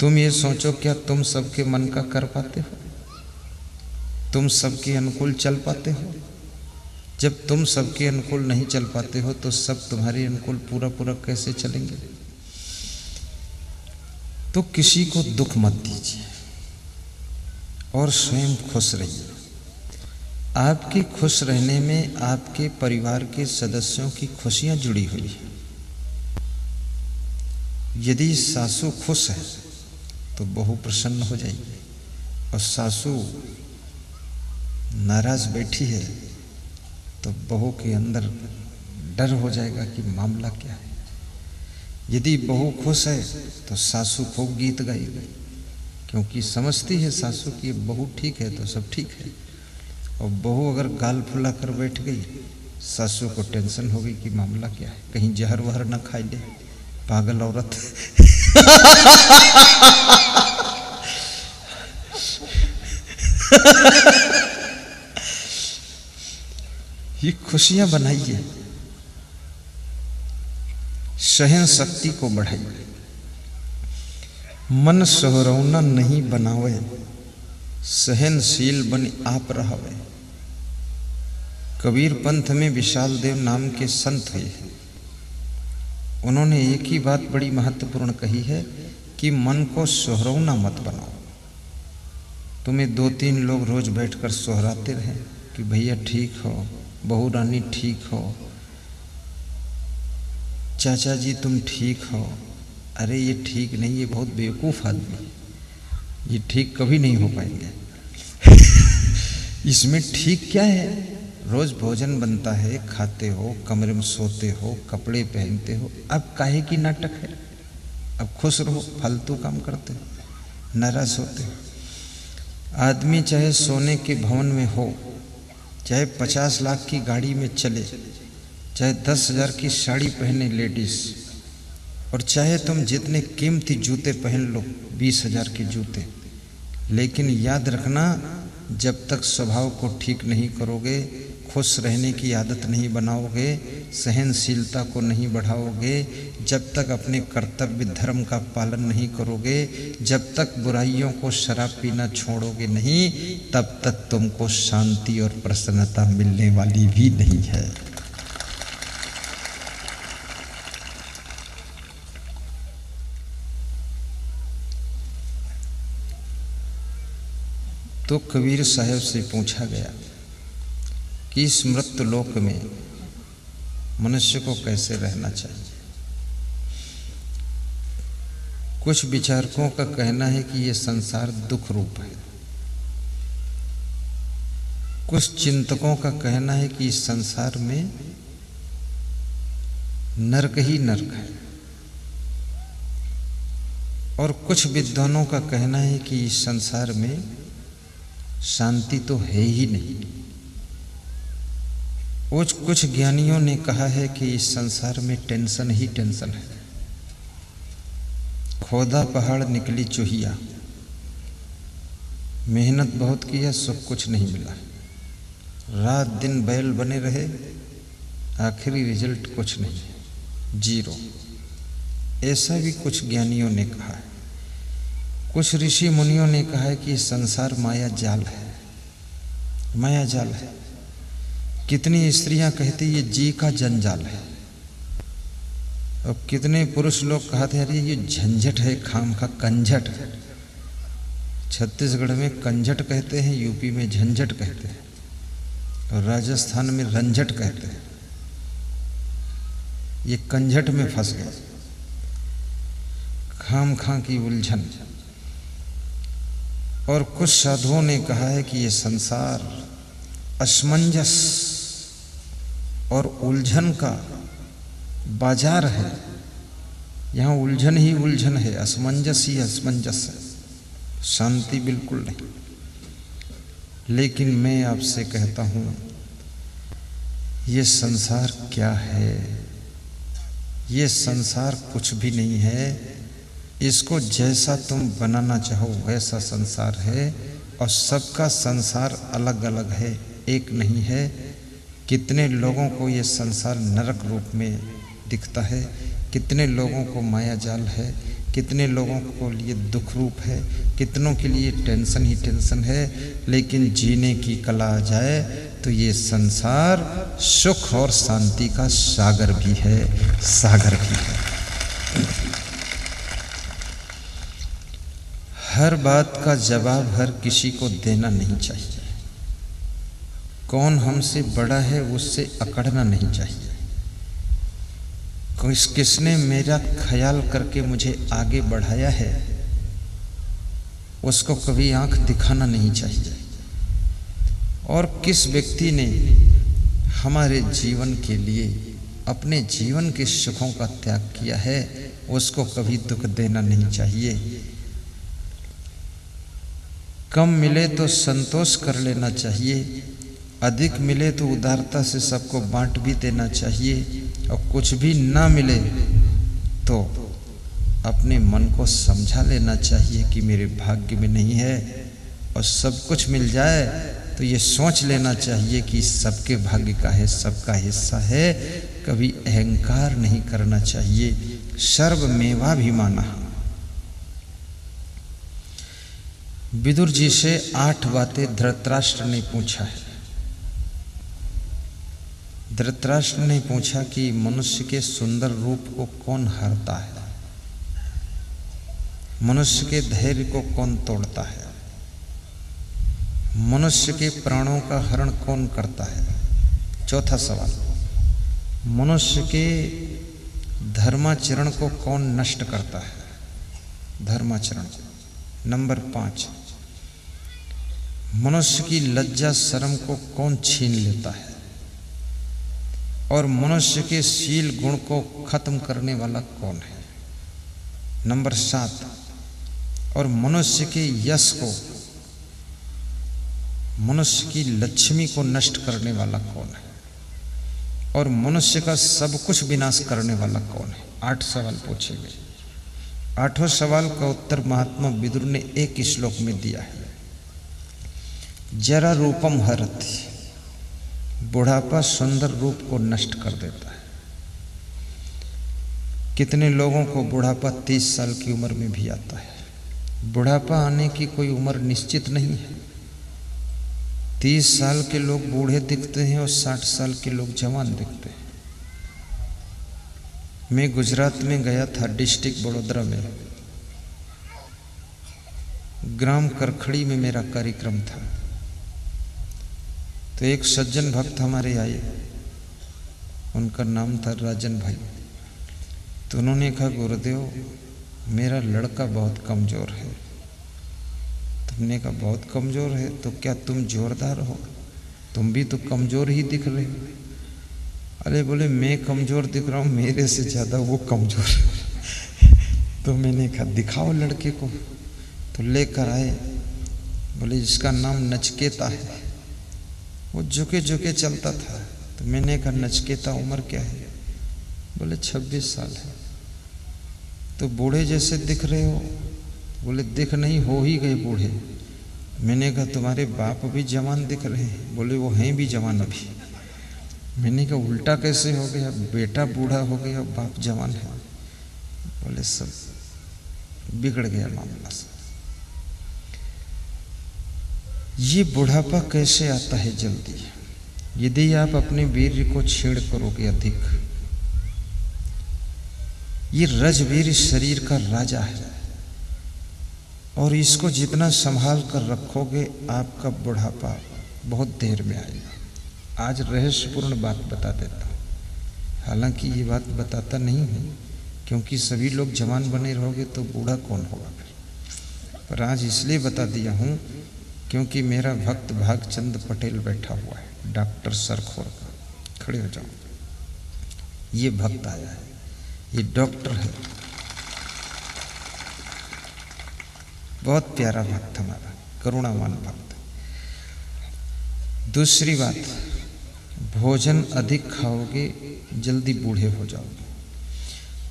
तुम ये सोचो, क्या तुम सबके मन का कर पाते हो? तुम सबके अनुकूल चल पाते हो? जब तुम सबके अनुकूल नहीं चल पाते हो तो सब तुम्हारे अनुकूल पूरा पूरा कैसे चलेंगे? तो किसी को दुख मत दीजिए और स्वयं खुश रहिए। आपके खुश रहने में आपके परिवार के सदस्यों की खुशियां जुड़ी हुई हैं। यदि सासू खुश है तो बहू प्रसन्न हो जाएगी, और सासू नाराज बैठी है तो बहू के अंदर डर हो जाएगा कि मामला क्या है। यदि बहू खुश है तो सासू खूब गीत गाएगी, क्योंकि समझती है सासू की बहू ठीक है तो सब ठीक है। और बहू अगर गाल फुला कर बैठ गई, सासू को टेंशन हो गई कि मामला क्या है, कहीं जहर वहर ना खा ले, पागल औरत। ये खुशियां बनाइए, सहन शक्ति को बढ़ाइए। मन सोहरौना नहीं बनावे, सहनशील बन आप रहावे। कबीर पंथ में विशाल देव नाम के संत हुए हैं। उन्होंने एक ही बात बड़ी महत्वपूर्ण कही है कि मन को सोहरौना मत बनाओ। तुम्हें 2-3 लोग रोज बैठकर सोहराते रहे कि भैया ठीक हो, बहू रानी ठीक हो, चाचा जी तुम ठीक हो। अरे ये ठीक नहीं, ये बहुत बेवकूफ़ आदमी, ये ठीक कभी नहीं हो पाएंगे। इसमें ठीक क्या है? रोज भोजन बनता है, खाते हो, कमरे में सोते हो, कपड़े पहनते हो, अब काहे की नाटक है? अब खुश रहो, फालतू काम करते हो, नाराज होते हो। आदमी चाहे सोने के भवन में हो, चाहे 50 लाख की गाड़ी में चले, चाहे 10,000 की साड़ी पहने लेडीज, और चाहे तुम जितने कीमती जूते पहन लो, 20,000 के जूते, लेकिन याद रखना, जब तक स्वभाव को ठीक नहीं करोगे, खुश रहने की आदत नहीं बनाओगे, सहनशीलता को नहीं बढ़ाओगे, जब तक अपने कर्तव्य धर्म का पालन नहीं करोगे, जब तक बुराइयों को शराब पीना छोड़ोगे नहीं, तब तक तुमको शांति और प्रसन्नता मिलने वाली भी नहीं है। तो कबीर साहब से पूछा गया कि इस मृत्यु लोक में मनुष्य को कैसे रहना चाहिए। कुछ विचारकों का कहना है कि ये संसार दुख रूप है, कुछ चिंतकों का कहना है कि इस संसार में नरक ही नरक है, और कुछ विद्वानों का कहना है कि इस संसार में शांति तो है ही नहीं। कुछ ज्ञानियों ने कहा है कि इस संसार में टेंशन ही टेंशन है। खोदा पहाड़ निकली चूहिया, मेहनत बहुत किया, सुख कुछ नहीं मिला, रात दिन बैल बने रहे, आखिरी रिजल्ट कुछ नहीं, जीरो। ऐसा भी कुछ ज्ञानियों ने कहा है। कुछ ऋषि मुनियों ने कहा है कि संसार माया जाल है, माया जाल है। कितनी स्त्रियां कहती ये जी का जंजाल है, और कितने पुरुष लोग कहते हैं अरे ये झंझट है, खाम का कंझट है। छत्तीसगढ़ में कंझट कहते हैं, यूपी में झंझट कहते हैं, और राजस्थान में रंझट कहते हैं। ये कंझट में फंस गए, खाम खां की उलझन। और कुछ साधुओं ने कहा है कि ये संसार असमंजस और उलझन का बाजार है। यहाँ उलझन ही उलझन है, असमंजस ही असमंजस है, शांति बिल्कुल नहीं। लेकिन मैं आपसे कहता हूँ, ये संसार क्या है? ये संसार कुछ भी नहीं है। इसको जैसा तुम बनाना चाहो वैसा संसार है, और सबका संसार अलग अलग है, एक नहीं है। कितने लोगों को ये संसार नरक रूप में दिखता है, कितने लोगों को माया जाल है, कितने लोगों को लिए दुख रूप है, कितनों के लिए टेंशन ही टेंशन है। लेकिन जीने की कला आ जाए तो ये संसार सुख और शांति का सागर भी है, सागर भी है। हर बात का जवाब हर किसी को देना नहीं चाहिए। कौन हमसे बड़ा है उससे अकड़ना नहीं चाहिए। किसने मेरा ख्याल करके मुझे आगे बढ़ाया है उसको कभी आंख दिखाना नहीं चाहिए। और किस व्यक्ति ने हमारे जीवन के लिए अपने जीवन के सुखों का त्याग किया है उसको कभी दुख देना नहीं चाहिए। कम मिले तो संतोष कर लेना चाहिए, अधिक मिले तो उदारता से सबको बांट भी देना चाहिए। और कुछ भी ना मिले तो अपने मन को समझा लेना चाहिए कि मेरे भाग्य में नहीं है। और सब कुछ मिल जाए तो ये सोच लेना चाहिए कि सबके भाग्य का है, सबका हिस्सा है। कभी अहंकार नहीं करना चाहिए। सर्वमेवाभिमानः। विदुर जी से 8 बातें धृतराष्ट्र ने पूछा है। धृतराष्ट्र ने पूछा कि मनुष्य के सुंदर रूप को कौन हरता है, मनुष्य के धैर्य को कौन तोड़ता है, मनुष्य के प्राणों का हरण कौन करता है। चौथा सवाल, मनुष्य के धर्माचरण को कौन नष्ट करता है, धर्माचरण। नंबर 5, मनुष्य की लज्जा शर्म को कौन छीन लेता है। और मनुष्य के शील गुण को खत्म करने वाला कौन है। नंबर 7, और मनुष्य के यश को, मनुष्य की लक्ष्मी को नष्ट करने वाला कौन है। और मनुष्य का सब कुछ विनाश करने वाला कौन है। 8 सवाल पूछे गए। 8 सवाल का उत्तर महात्मा विदुर ने एक श्लोक में दिया है। जरा रूपम हरति, बुढ़ापा सुंदर रूप को नष्ट कर देता है। कितने लोगों को बुढ़ापा 30 साल की उम्र में भी आता है। बुढ़ापा आने की कोई उम्र निश्चित नहीं है। 30 साल के लोग बूढ़े दिखते हैं और 60 साल के लोग जवान दिखते हैं। मैं गुजरात में गया था, डिस्ट्रिक्ट बड़ोदरा में, ग्राम करखड़ी में मेरा कार्यक्रम था। तो एक सज्जन भक्त हमारे आए, उनका नाम था राजन भाई। तो उन्होंने कहा, गुरुदेव मेरा लड़का बहुत कमज़ोर है। तुमने कहा बहुत कमज़ोर है, तो क्या तुम जोरदार हो, तुम भी तो कमज़ोर ही दिख रहे हो। अरे बोले मैं कमज़ोर दिख रहा हूँ, मेरे से ज़्यादा वो कमज़ोर है। तो मैंने कहा दिखाओ लड़के को। तो लेकर आए, बोले इसका नाम नचकेता है। वो झुके झुके चलता था। तो मैंने कहा नचकेता उम्र क्या है। बोले 26 साल है। तो बूढ़े जैसे दिख रहे हो। बोले दिख नहीं, हो ही गए बूढ़े। मैंने कहा तुम्हारे बाप भी जवान दिख रहे हैं। बोले वो हैं भी जवान अभी। मैंने कहा उल्टा कैसे हो गया, बेटा बूढ़ा हो गया, बाप जवान है। बोले सब बिगड़ गया मामला सब। ये बुढ़ापा कैसे आता है जल्दी, यदि आप अपने वीर्य को छेड़ करोगे अधिक। ये रजवीर शरीर का राजा है और इसको जितना संभाल कर रखोगे आपका बुढ़ापा बहुत देर में आएगा। आज रहस्यपूर्ण बात बता देता हूँ, हालांकि ये बात बताता नहीं है क्योंकि सभी लोग जवान बने रहोगे तो बूढ़ा कौन होगा फिर। पर आज इसलिए बता दिया हूँ क्योंकि मेरा भक्त भागचंद पटेल बैठा हुआ है, डॉक्टर सरखोर का। खड़े हो जाओ। ये भक्त आया है, ये डॉक्टर है, बहुत प्यारा भक्त हमारा, करुणावान भक्त। दूसरी बात, भोजन अधिक खाओगे जल्दी बूढ़े हो जाओगे।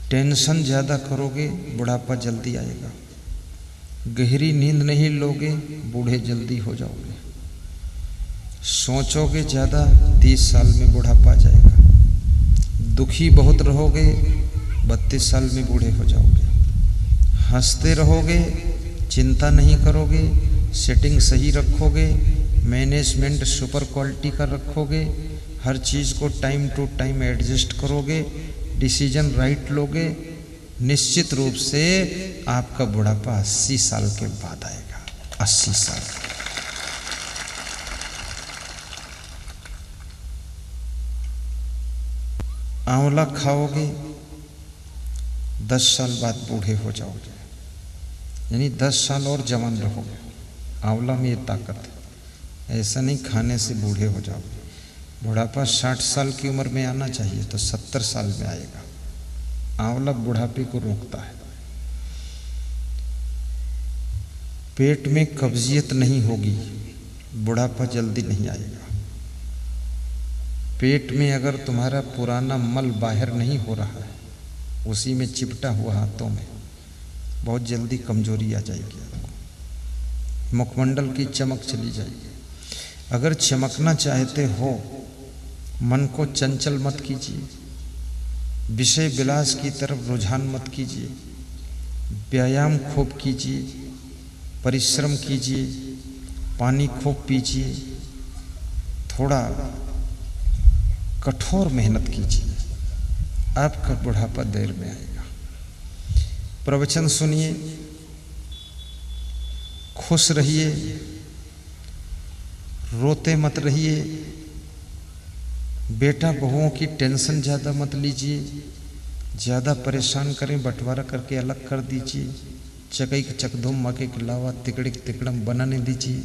टेंशन ज़्यादा करोगे बुढ़ापा जल्दी आएगा। गहरी नींद नहीं लोगे बूढ़े जल्दी हो जाओगे। सोचोगे ज़्यादा 30 साल में बुढ़ापा आ जाएगा। दुखी बहुत रहोगे 32 साल में बूढ़े हो जाओगे। हंसते रहोगे, चिंता नहीं करोगे, सेटिंग सही रखोगे, मैनेजमेंट सुपर क्वालिटी का रखोगे, हर चीज़ को टाइम टू टाइम एडजस्ट करोगे, डिसीजन राइट लोगे, निश्चित रूप से आपका बुढ़ापा 80 साल के बाद आएगा। 80 साल। आंवला खाओगे, 10 साल बाद बूढ़े हो जाओगे, यानी 10 साल और जवान रहोगे। आंवला में ये ताकत है। ऐसा नहीं खाने से बूढ़े हो जाओगे। बुढ़ापा 60 साल की उम्र में आना चाहिए तो 70 साल में आएगा। आंवला बुढ़ापे को रोकता है। पेट में कब्जियत नहीं होगी, बुढ़ापा जल्दी नहीं आएगा। पेट में अगर तुम्हारा पुराना मल बाहर नहीं हो रहा है, उसी में चिपटा हुआ हाथों में, बहुत जल्दी कमजोरी आ जाएगी आपको। मुखमंडल की चमक चली जाएगी। अगर चमकना चाहते हो, मन को चंचल मत कीजिए, विषय विलास की तरफ रुझान मत कीजिए, व्यायाम खूब कीजिए, परिश्रम कीजिए, पानी खूब पीजिए, थोड़ा कठोर मेहनत कीजिए, आपका बुढ़ापा देर में आएगा। प्रवचन सुनिए, खुश रहिए, रोते मत रहिए, बेटा बहुओं की टेंशन ज़्यादा मत लीजिए, ज़्यादा परेशान करें बंटवारा करके अलग कर दीजिए, चकई के चकधुम मके के लावा तिकड़िक तिकड़म बनाने दीजिए।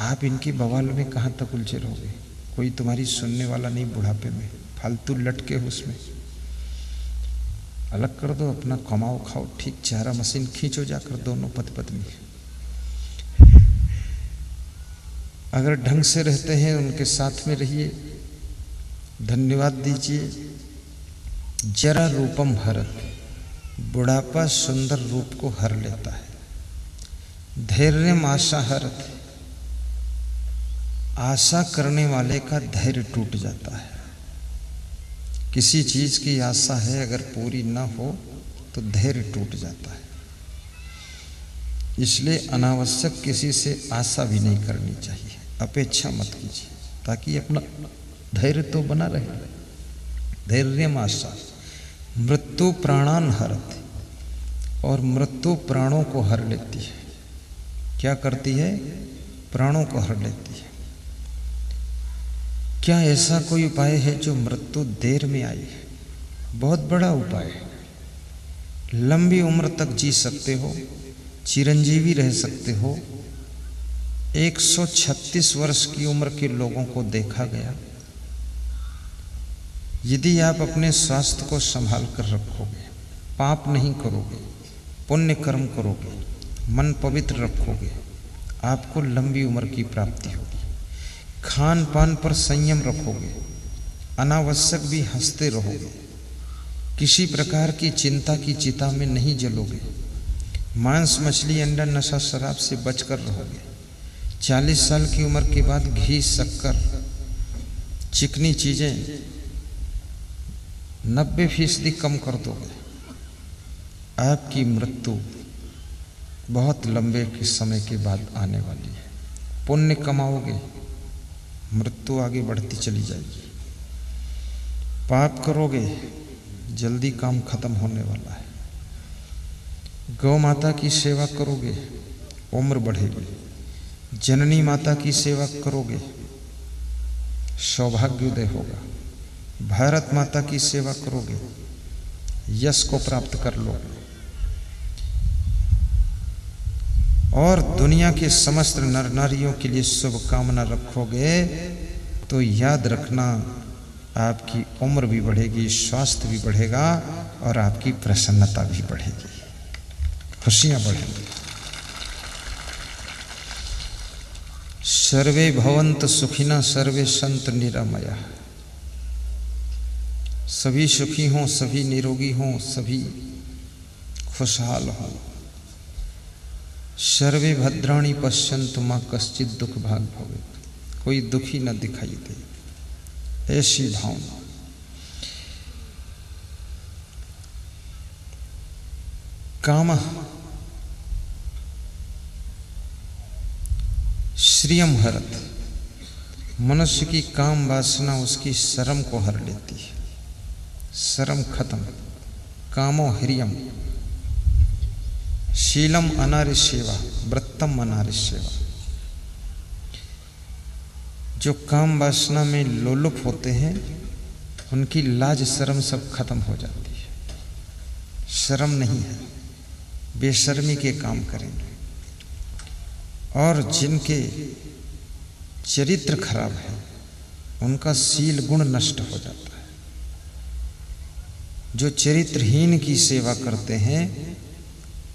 आप इनकी बवाल में कहाँ तक उलझे रहोगे? कोई तुम्हारी सुनने वाला नहीं बुढ़ापे में, फालतू लटके हो उसमें। अलग कर दो, अपना कमाओ खाओ, ठीक चारा मशीन खींचो जाकर दोनों पति पत्नी। अगर ढंग से रहते हैं उनके साथ में रहिए, धन्यवाद दीजिए। जरा रूपम हरत, बुढ़ापा सुंदर रूप को हर लेता है। धैर्यम आशा हरत, आशा करने वाले का धैर्य टूट जाता है। किसी चीज की आशा है, अगर पूरी ना हो तो धैर्य टूट जाता है। इसलिए अनावश्यक किसी से आशा भी नहीं करनी चाहिए, अपेक्षा मत कीजिए, ताकि अपना धैर्य तो बना रहे। धैर्यम आशा, मृत्यु प्राणान हरत, और मृत्यु प्राणों को हर लेती है। क्या करती है? प्राणों को हर लेती है। क्या ऐसा कोई उपाय है जो मृत्यु देर में आई है? बहुत बड़ा उपाय है। लंबी उम्र तक जी सकते हो, चिरंजीवी रह सकते हो। 136 वर्ष की उम्र के लोगों को देखा गया। यदि आप अपने स्वास्थ्य को संभाल कर रखोगे, पाप नहीं करोगे, पुण्य कर्म करोगे, मन पवित्र रखोगे, आपको लंबी उम्र की प्राप्ति होगी। खान पान पर संयम रखोगे, अनावश्यक भी हंसते रहोगे, किसी प्रकार की चिंता की चिता में नहीं जलोगे, मांस मछली अंडा नशा शराब से बचकर रहोगे। 40 साल की उम्र के बाद घी शक्कर चिकनी चीजें 90% कम कर दोगे। आपकी मृत्यु बहुत लंबे के समय के बाद आने वाली है। पुण्य कमाओगे, मृत्यु आगे बढ़ती चली जाएगी। पाप करोगे, जल्दी काम खत्म होने वाला है। गौ माता की सेवा करोगे, उम्र बढ़ेगी। जननी माता की सेवा करोगे, सौभाग्योदय होगा। भारत माता की सेवा करोगे, यश को प्राप्त कर लोगे। और दुनिया के समस्त नर नारियों के लिए शुभकामना रखोगे तो याद रखना, आपकी उम्र भी बढ़ेगी, स्वास्थ्य भी बढ़ेगा और आपकी प्रसन्नता भी बढ़ेगी, खुशियां बढ़ेंगी। सर्वे भवन्तु सुखिनः, सर्वे सन्तु निरामया। सभी सुखी हों, सभी निरोगी हों, सभी खुशहाल हों। सर्वे भद्राणि पश्यन्तु मा कश्चित् दुख भाग भवेत्, कोई दुखी न दिखाई दे, ऐसी भावना। काम श्रियम हरत, मनुष्य की काम वासना उसकी शर्म को हर लेती है। शर्म खत्म। कामो ह्रियम, शीलम अनार्य सेवा, व्रतम अनार्य सेवा। जो काम वासना में लोलुप होते हैं उनकी लाज शर्म सब खत्म हो जाती है। शर्म नहीं है, बेशर्मी के काम करेंगे। और जिनके चरित्र खराब है उनका शील गुण नष्ट हो जाता है। जो चरित्रहीन की सेवा करते हैं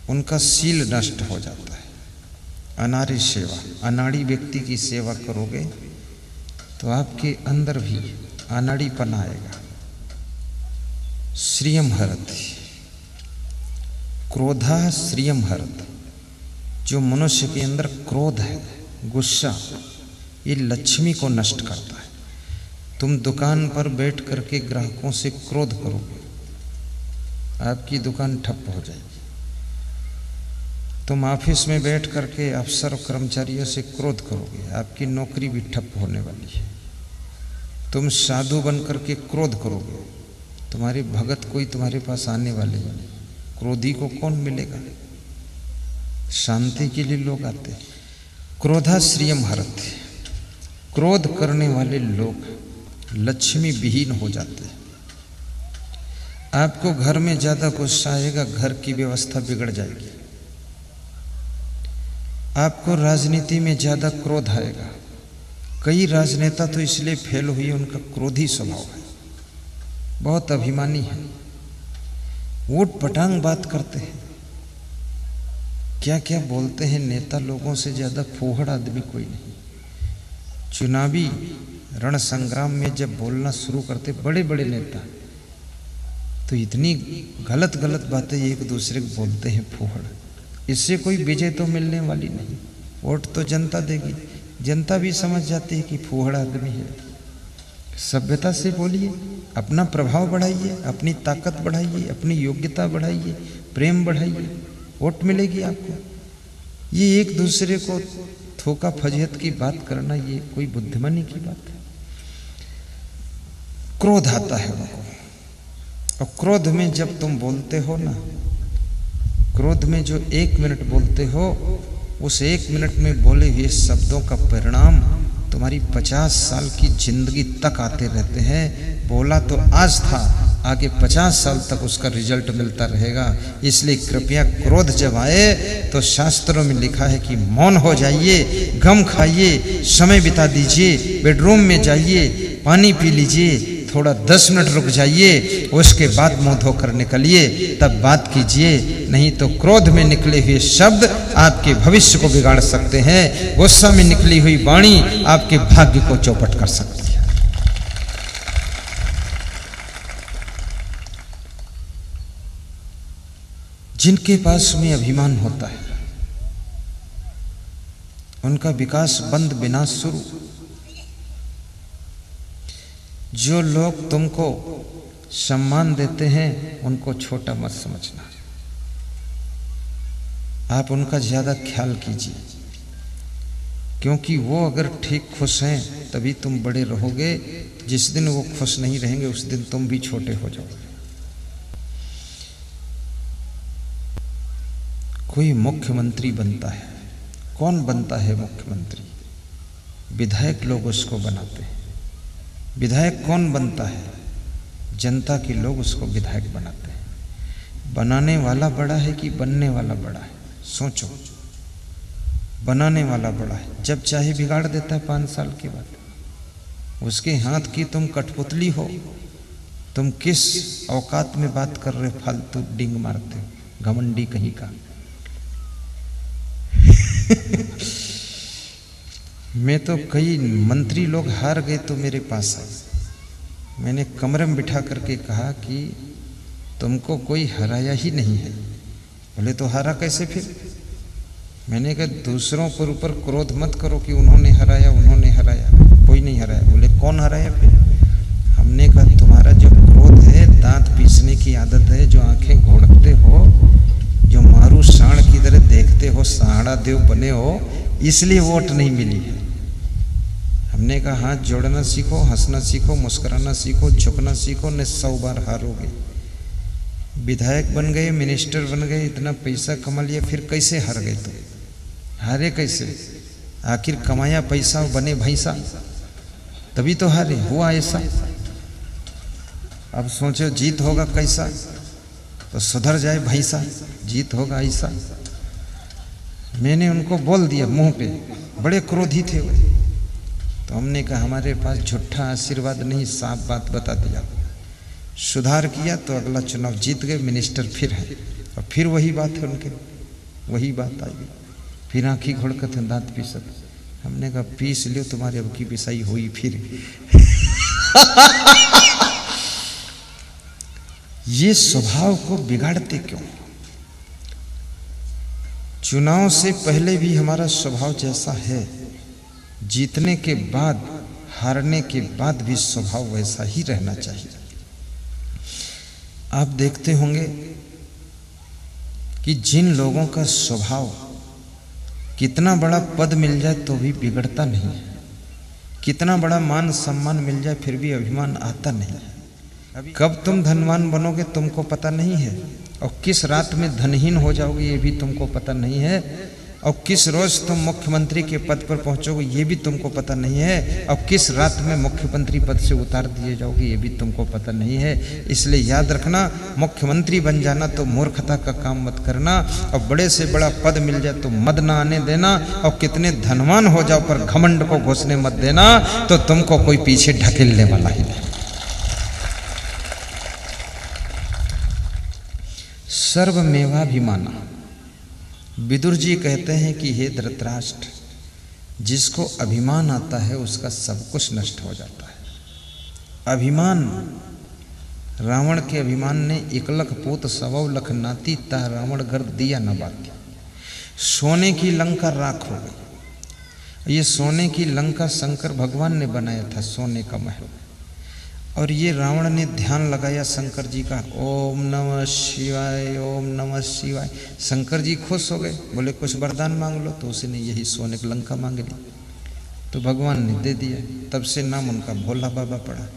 उनका शील नष्ट हो जाता है। अनार्य सेवा, अनाड़ी व्यक्ति की सेवा करोगे तो आपके अंदर भी अनाड़ीपन आएगा। श्रियम हरत, क्रोधा श्रियम हरत। जो मनुष्य के अंदर क्रोध है, गुस्सा, ये लक्ष्मी को नष्ट करता है। तुम दुकान पर बैठ करके ग्राहकों से क्रोध करोगे, आपकी दुकान ठप हो जाएगी। तुम ऑफिस में बैठ करके अफसर और कर्मचारियों से क्रोध करोगे, आपकी नौकरी भी ठप होने वाली है। तुम साधु बन करके क्रोध करोगे, तुम्हारे भगत कोई तुम्हारे पास आने वाले नहीं। क्रोधी को कौन मिलेगा? शांति के लिए लोग आते हैं। क्रोधा श्रियम हरत। क्रोध करने वाले लोग लक्ष्मी विहीन हो जाते हैं। आपको घर में ज्यादा गुस्सा आएगा, घर की व्यवस्था बिगड़ जाएगी। आपको राजनीति में ज्यादा क्रोध आएगा। कई राजनेता तो इसलिए फेल हुए, उनका क्रोधी स्वभाव है, बहुत अभिमानी है, वोट पटांग बात करते हैं। क्या क्या बोलते हैं नेता, लोगों से ज्यादा फूहड़ आदमी कोई नहीं। चुनावी रण संग्राम में जब बोलना शुरू करते बड़े बड़े नेता, तो इतनी गलत गलत बातें एक दूसरे को बोलते हैं, फूहड़। इससे कोई विजय तो मिलने वाली नहीं। वोट तो जनता देगी, जनता भी समझ जाती है कि फूहड़ आदमी है। सभ्यता से बोलिए, अपना प्रभाव बढ़ाइए, अपनी ताकत बढ़ाइए, अपनी योग्यता बढ़ाइए, प्रेम बढ़ाइए, वोट मिलेगी आपको। ये एक दूसरे को थोका फजीहत की बात करना, ये कोई बुद्धिमानी की बात है। क्रोध आता है उनको, और क्रोध में जब तुम बोलते हो ना, क्रोध में जो 1 मिनट बोलते हो, उस 1 मिनट में बोले हुए शब्दों का परिणाम तुम्हारी 50 साल की जिंदगी तक आते रहते हैं। बोला तो आज था, आगे 50 साल तक उसका रिजल्ट मिलता रहेगा। इसलिए कृपया क्रोध जब आए तो शास्त्रों में लिखा है कि मौन हो जाइए, गम खाइए, समय बिता दीजिए, बेडरूम में जाइए, पानी पी लीजिए, थोड़ा 10 मिनट रुक जाइए, उसके बाद मुंह धोकर निकलिए, तब बात कीजिए। नहीं तो क्रोध में निकले हुए शब्द आपके भविष्य को बिगाड़ सकते हैं। गुस्सा में निकली हुई वाणी आपके भाग्य को चौपट कर सकती है। जिनके पास में अभिमान होता है उनका विकास बंद, विनाश शुरू। जो लोग तुमको सम्मान देते हैं उनको छोटा मत समझना, आप उनका ज्यादा ख्याल कीजिए, क्योंकि वो अगर ठीक खुश हैं तभी तुम बड़े रहोगे। जिस दिन वो खुश नहीं रहेंगे उस दिन तुम भी छोटे हो जाओगे। कोई मुख्यमंत्री बनता है, कौन बनता है मुख्यमंत्री? विधायक लोग उसको बनाते हैं। विधायक कौन बनता है? जनता के लोग उसको विधायक बनाते हैं। बनाने वाला बड़ा है कि बनने वाला बड़ा है? सोचो, बनाने वाला बड़ा है। जब चाहे बिगाड़ देता है 5 साल के बाद। उसके हाथ की तुम कठपुतली हो। तुम किस औकात में बात कर रहे हो? फालतू डिंग मारते हो, घमंडी कहीं का। मैं तो कई मंत्री लोग हार गए तो मेरे पास आए। मैंने कमरे में बिठा करके कहा कि तुमको कोई हराया ही नहीं है। बोले तो हारा कैसे फिर? मैंने कहा दूसरों पर ऊपर क्रोध मत करो कि उन्होंने हराया, उन्होंने हराया। कोई नहीं हराया। बोले कौन हराया फिर? हमने कहा तुम्हारा जो क्रोध है, दांत पीसने की आदत है, जो आंखें घोड़कते हो, जो मारू साण की तरह देखते हो, सहाड़ा देव बने हो, इसलिए वोट नहीं मिली है। हमने कहा हाथ जोड़ना सीखो, हंसना सीखो, मुस्कुराना सीखो, झुकना सीखो, न 100 बार हारोगे। विधायक बन गए, मिनिस्टर बन गए, इतना पैसा कमा लिया, फिर कैसे हार गए? तो हारे कैसे? आखिर कमाया पैसा, बने भैंसा, तभी तो हारे। हुआ ऐसा। अब सोचो जीत होगा कैसा, तो सुधर जाए भैंसा, जीत होगा ऐसा। मैंने उनको बोल दिया मुंह पे, बड़े क्रोधी थे वो। तो हमने कहा हमारे पास झूठा आशीर्वाद नहीं, साफ बात बता दिया। सुधार किया तो अगला चुनाव जीत गए, मिनिस्टर फिर है। और फिर वही बात है उनके, वही बात आई। फिर आँखी घोड़कत है, दांत पीसत। हमने कहा पीस लियो, तुम्हारे अब की पिसाई हुई फिर। ये स्वभाव को बिगाड़ते क्यों? चुनाव से पहले भी हमारा स्वभाव जैसा है, जीतने के बाद, हारने के बाद भी स्वभाव वैसा ही रहना चाहिए। आप देखते होंगे कि जिन लोगों का स्वभाव कितना बड़ा पद मिल जाए तो भी बिगड़ता नहीं है, कितना बड़ा मान सम्मान मिल जाए फिर भी अभिमान आता नहीं है। कब तुम धनवान बनोगे तुमको पता नहीं है, और किस रात में धनहीन हो जाओगे ये भी तुमको पता नहीं है, और किस रोज तुम मुख्यमंत्री के पद पर पहुंचोगे ये भी तुमको पता नहीं है, और किस रात में मुख्यमंत्री पद से उतार दिए जाओगे ये भी तुमको पता नहीं है। इसलिए याद रखना, मुख्यमंत्री बन जाना तो मूर्खता का काम मत करना, और बड़े से बड़ा पद मिल जाए तो मद ना आने देना, और कितने धनवान हो जाओ पर घमंड को घुसने मत देना, तो तुमको कोई पीछे ढकेलने वाला ही नहीं। सर्वमेवाभिमाना। विदुर जी कहते हैं कि हे धृतराष्ट्र, जिसको अभिमान आता है उसका सब कुछ नष्ट हो जाता है। अभिमान, रावण के अभिमान ने 1 लख पूत 100 लख नाती, ता रावण गर्द दिया न बाती। सोने की लंका राख हो गई। ये सोने की लंका शंकर भगवान ने बनाया था, सोने का महल, और ये रावण ने ध्यान लगाया शंकर जी का, ओम नमः शिवाय, ओम नमः शिवाय। शंकर जी खुश हो गए, बोले कुछ वरदान मांग लो, तो उसने यही सोने की लंका मांग ली, तो भगवान ने दे दिया। तब से नाम उनका भोला बाबा पड़ा।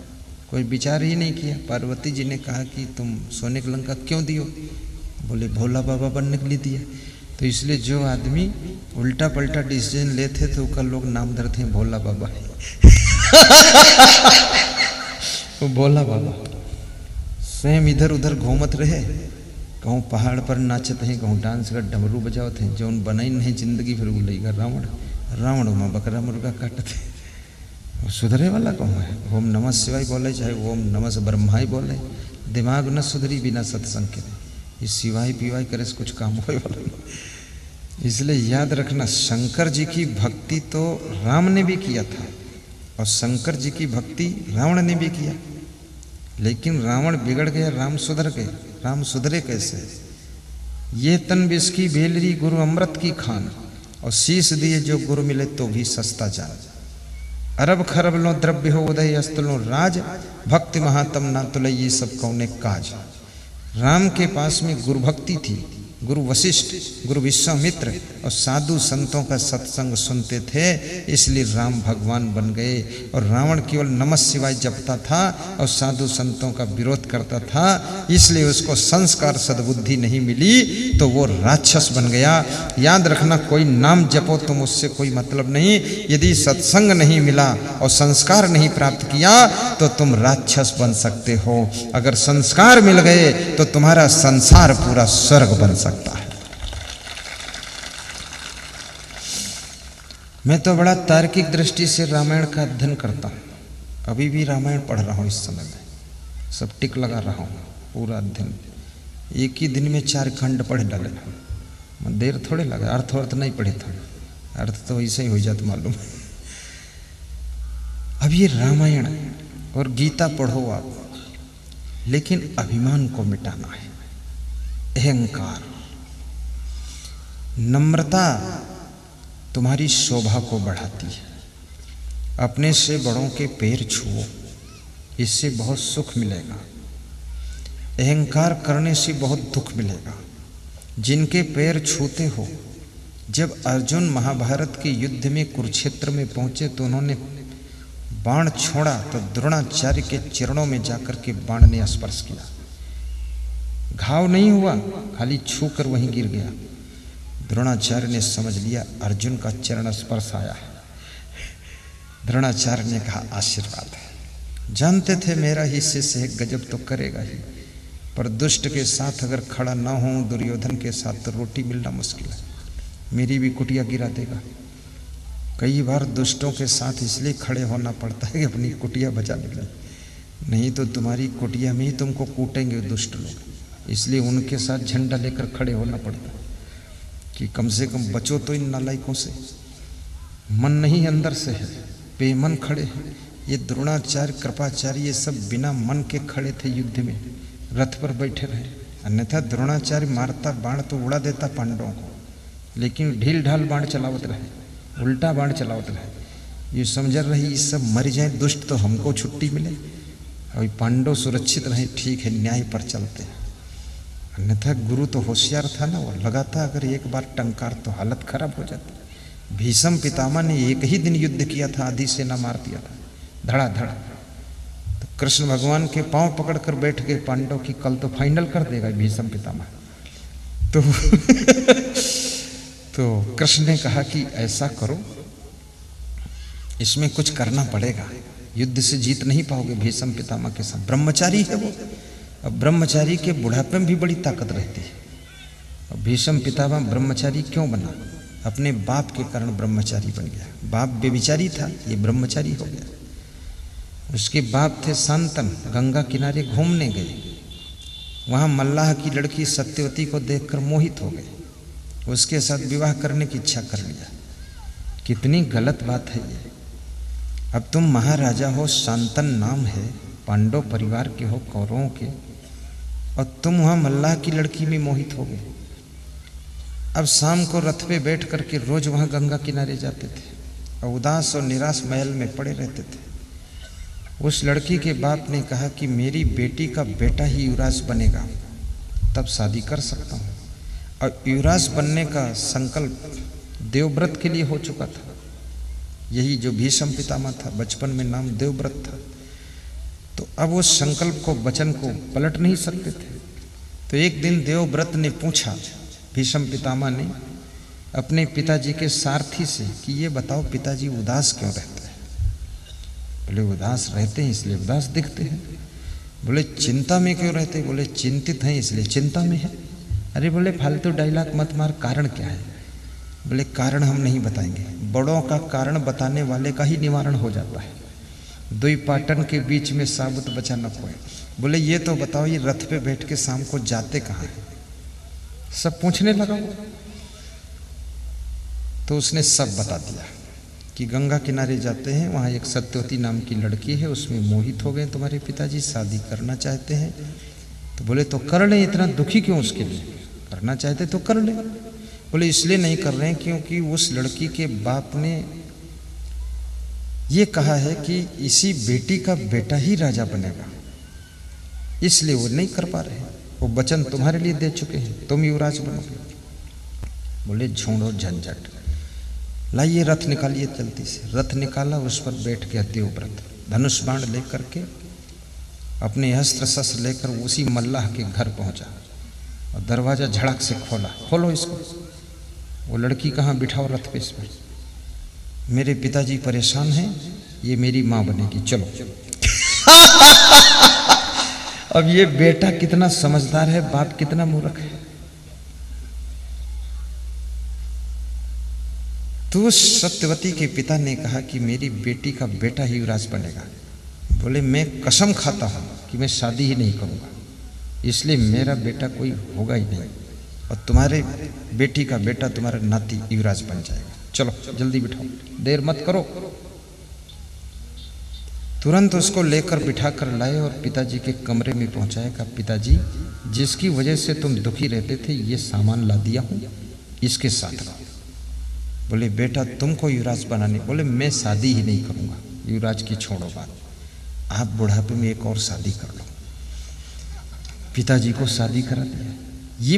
कोई विचार ही नहीं किया। पार्वती जी ने कहा कि तुम सोने की लंका क्यों दियो? बोले भोला बाबा बनने के लिए दिया। तो इसलिए जो आदमी उल्टा पलटा डिसीजन लेते तो कल लोग नाम धरते हैं भोला बाबा। वो भोला बाबा स्वयं इधर उधर घूमत रहे, कहूँ पहाड़ पर नाचत हैं, कहूँ डांस कर डमरू बजावत हैं, जो बनाई नहीं जिंदगी फिर उलैगा रावण। रावण में बकरा मुर्गा काटत है, सुधरे वाला कौन है? ओम नमः शिवाय बोले, चाहे ओम नमः ब्रह्माई बोले, दिमाग न सुधरी बिना सत्संग के। ये सिवाय पिवाई करे से कुछ काम होए वाला नहीं। इसलिए याद रखना, शंकर जी की भक्ति तो राम ने भी किया था, और शंकर जी की भक्ति रावण ने भी किया, लेकिन रावण बिगड़ गया, राम सुधर गए। राम सुधरे कैसे? ये तन विष की बेलरी गुरु अमृत की खान, और शीश दिए जो गुरु मिले तो भी सस्ता जान। अरब खरब लो द्रव्य हो उदय अस्तलो राज, भक्ति महातम ना तुले ये सब कौने काज। राम के पास में गुरु भक्ति थी, गुरु वशिष्ठ, गुरु विश्वामित्र और साधु संतों का सत्संग सुनते थे, इसलिए राम भगवान बन गए। और रावण केवल नमः शिवाय जपता था और साधु संतों का विरोध करता था, इसलिए उसको संस्कार सद्बुद्धि नहीं मिली, तो वो राक्षस बन गया। याद रखना, कोई नाम जपो तुम, उससे कोई मतलब नहीं। यदि सत्संग नहीं मिला और संस्कार नहीं प्राप्त किया तो तुम राक्षस बन सकते हो। अगर संस्कार मिल गए तो तुम्हारा संसार पूरा स्वर्ग बन सकता है। मैं तो बड़ा तार्किक दृष्टि से रामायण का अध्ययन करता हूँ। अभी भी रामायण पढ़ रहा हूँ, इस समय में सब टिक लगा रहा हूँ पूरा अध्ययन। एक ही दिन में 4 खंड पढ़ डाले, देर थोड़े लगा। अर्थ नहीं पढ़े थे, अर्थ तो ऐसे ही हो जाता मालूम। अब ये रामायण और गीता पढ़ो आप, लेकिन अभिमान को मिटाना है। अहंकार, नम्रता तुम्हारी शोभा को बढ़ाती है। अपने से बड़ों के पैर छुओ, इससे बहुत सुख मिलेगा। अहंकार करने से बहुत दुख मिलेगा। जिनके पैर छूते हो। जब अर्जुन महाभारत के युद्ध में कुरुक्षेत्र में पहुंचे तो उन्होंने बाण छोड़ा तो द्रोणाचार्य के चरणों में जाकर के बाण ने स्पर्श किया। घाव नहीं हुआ, खाली छू कर वहीं गिर गया। द्रोणाचार्य ने समझ लिया अर्जुन का चरण स्पर्श आया है। द्रोणाचार्य ने कहा आशीर्वाद है। जानते थे मेरा ही शिष्य है, गजब तो करेगा ही, पर दुष्ट के साथ अगर खड़ा ना हो दुर्योधन के साथ तो रोटी मिलना मुश्किल है, मेरी भी कुटिया गिरा देगा। कई बार दुष्टों के साथ इसलिए खड़े होना पड़ता है कि अपनी कुटिया बचाने के लिए, नहीं तो तुम्हारी कुटिया में ही तुमको कूटेंगे दुष्ट लोग। इसलिए उनके साथ झंडा लेकर खड़े होना पड़ता है कि कम से कम बचो तो इन नालायकों से। मन नहीं अंदर से है, बेमन खड़े हैं। ये द्रोणाचार्य कृपाचार्य ये सब बिना मन के खड़े थे, युद्ध में रथ पर बैठे रहे। अन्यथा द्रोणाचार्य मारता बाण तो उड़ा देता पांडवों को, लेकिन ढील ढाल बाण चलावत रहे, उल्टा बाण चलावत रहे। ये समझ रही ये सब मर जाए दुष्ट तो हमको छुट्टी मिले और पांडव सुरक्षित रहे, ठीक है न्याय पर चलते हैं। अन्यथा गुरु तो होशियार था ना, वो लगाता अगर एक बार टंकार तो हालत खराब हो जाती। भीष्म पितामह ने एक ही दिन युद्ध किया था, आधी सेना मार दिया था धड़ाधड़। तो कृष्ण भगवान के पांव पकड़कर बैठ गए पांडव की कल तो फाइनल कर देगा भीष्म पितामह। तो कृष्ण ने कहा कि ऐसा करो, इसमें कुछ करना पड़ेगा, युद्ध से जीत नहीं पाओगे भीष्म पितामह के साथ। ब्रह्मचारी है वो, अब ब्रह्मचारी के बुढ़ापे में भी बड़ी ताकत रहती है। अब भीष्म पितामह ब्रह्मचारी क्यों बना? अपने बाप के कारण ब्रह्मचारी बन गया। बाप बेविचारी था, ये ब्रह्मचारी हो गया। उसके बाप थे शांतन, गंगा किनारे घूमने गए, वहाँ मल्लाह की लड़की सत्यवती को देखकर मोहित हो गए, उसके साथ विवाह करने की इच्छा कर लिया। कितनी गलत बात है ये। अब तुम महाराजा हो, शांतन नाम है, पांडव परिवार के हो, कौरवों के, और तुम वहाँ मल्लाह की लड़की में मोहित हो गए। अब शाम को रथ पे बैठ करके रोज वहाँ गंगा किनारे जाते थे और उदास और निराश महल में पड़े रहते थे। उस लड़की के बाप ने कहा कि मेरी बेटी का बेटा ही युवराज बनेगा, तब शादी कर सकता हूँ। और युवराज बनने का संकल्प देवव्रत के लिए हो चुका था। यही जो भीष्म पितामह था, बचपन में नाम देवव्रत था। तो अब उस संकल्प को, वचन को पलट नहीं सकते थे। तो एक दिन देवव्रत ने पूछा, भीष्म पितामह ने अपने पिताजी के सारथी से कि ये बताओ पिताजी उदास क्यों रहते हैं? बोले उदास रहते हैं इसलिए उदास दिखते हैं। बोले चिंता में क्यों रहते? बोले चिंतित हैं इसलिए चिंता में है। अरे बोले फालतू डायलॉग मत मार, कारण क्या है? बोले कारण हम नहीं बताएंगे, बड़ों का कारण बताने वाले का ही निवारण हो जाता है। दुई पाटन के बीच में साबुत बचा न खोए। बोले ये तो बताओ ये रथ पे बैठ के शाम को जाते कहाँ हैं? सब पूछने लगा वो। तो उसने सब बता दिया कि गंगा किनारे जाते हैं, वहाँ एक सत्यवती नाम की लड़की है, उसमें मोहित हो गए तुम्हारे पिताजी, शादी करना चाहते हैं। तो बोले तो कर लें, इतना दुखी क्यों उसके लिए? करना चाहते तो कर लें। बोले इसलिए नहीं कर रहे हैं क्योंकि उस लड़की के बाप ने ये कहा है कि इसी बेटी का बेटा ही राजा बनेगा, इसलिए वो नहीं कर पा रहे। वो वचन तुम्हारे लिए दे चुके हैं, तुम युवराज बनोगे। बोले छोड़ो झंझट, लाइए रथ निकालिए जल्दी से। रथ निकाला, उस पर बैठ गया देवव्रत, धनुष बाण लेकर के अपने अस्त्र शस्त्र लेकर उसी मल्लाह के घर पहुंचा और दरवाजा झड़क से खोला, खोलो इसको। वो लड़की कहाँ? बिठाओ रथ पे, इसमें मेरे पिताजी परेशान हैं, ये मेरी माँ बनेगी, चलो। अब ये बेटा कितना समझदार है, बाप कितना मूर्ख है। तो सत्यवती के पिता ने कहा कि मेरी बेटी का बेटा ही युवराज बनेगा। बोले मैं कसम खाता हूं कि मैं शादी ही नहीं करूंगा, इसलिए मेरा बेटा कोई होगा ही नहीं, और तुम्हारे बेटी का बेटा तुम्हारा नाती युवराज बन जाएगा। चलो जल्दी बिठाओ, देर मत करो। तुरंत उसको लेकर बिठा कर लाए और पिताजी के कमरे में पहुंचाया। कहा पिताजी जिसकी वजह से तुम दुखी रहते थे ये सामान ला दिया हूं, इसके साथ रहो। बोले बेटा तुमको युवराज बनाने? बोले मैं शादी ही नहीं करूंगा, युवराज की छोड़ो बात, आप बुढ़ापे में एक और शादी कर लो। पिताजी को शादी करा दिया।